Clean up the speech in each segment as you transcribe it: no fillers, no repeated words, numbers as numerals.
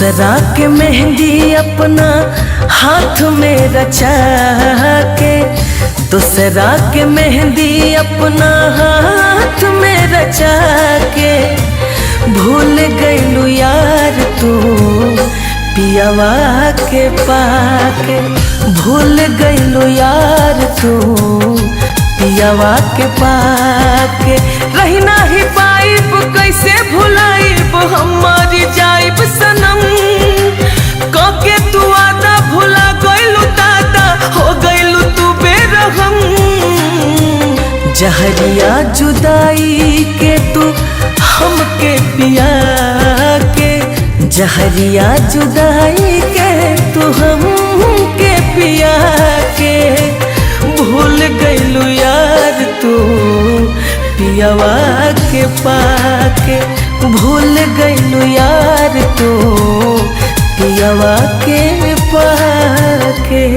दूसरा के मेहंदी अपना हाथ में रचा के, दूसरा के मेहंदी अपना हाथ में रचा के, भूल गईलू यार तू पियावा के पाके, भूल गईलू यार तू पियावा के पाके। रही नाही पाइब कैसे भुलाइब हमारी जाइब सनम, कके तू आदा भुला गईलू दादा हो गईलू तू बेरहम। जहरिया जुदाई के तू हमके पिया के, जहरिया जुदाई के तू हमके पिया के, भूल गईलू यार तू पियावा के पाके, भूल गईलू यार तू पियावा के पाके।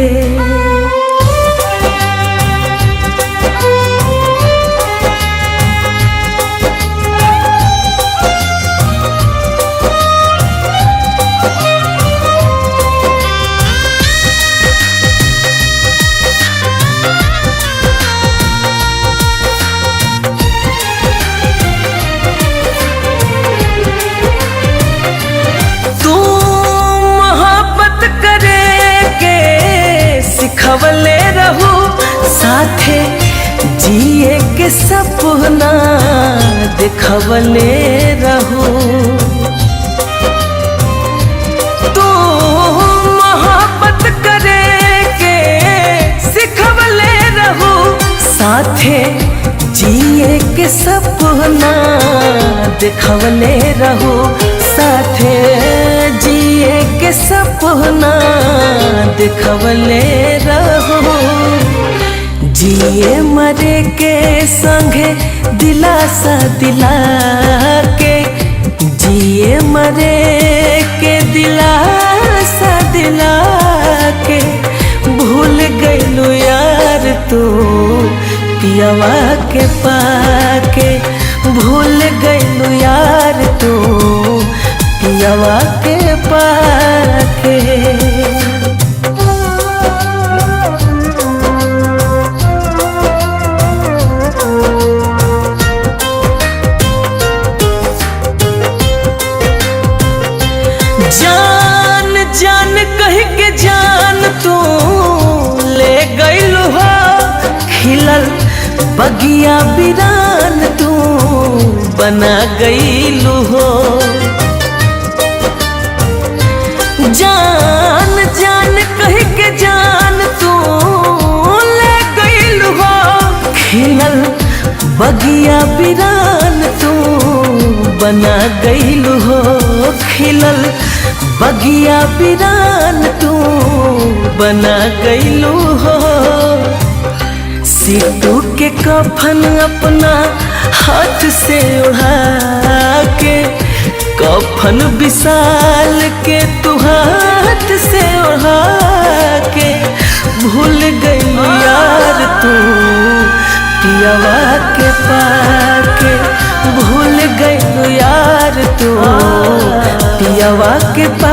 खवले रहू साथे जिए के सपना दिखवले रहू, तू मोहब्बत करे के सिखवले रहू साथे जिए के सपना दिखवले रहू, साथे जिए के सपना दिखवले रहो। जिए मरे के संगे दिलासा दिला के, जिए मरे के दिलासा दिला के, भूल गईलू यार तू पियावा के पाके, भूल गईलू यार तू पियावा के पाके। जान जान कह के जान तू ले गईलू हो, खिलल बगिया बिरान तू बना गईलू हो। जान जान कह के जान तू ले गईलू हो, खिलल बगिया बिरान तू बना गईलू हो, खिलल बगिया बिरान तू बना गईलू हो। सीटू के कफन अपना हाथ से उड़ा के, कफन विशाल के तू हाथ से उड़ा के, भूल गईलू यार तू पियावा के पाके, भूल गईलू यार तू पियावा के पाके।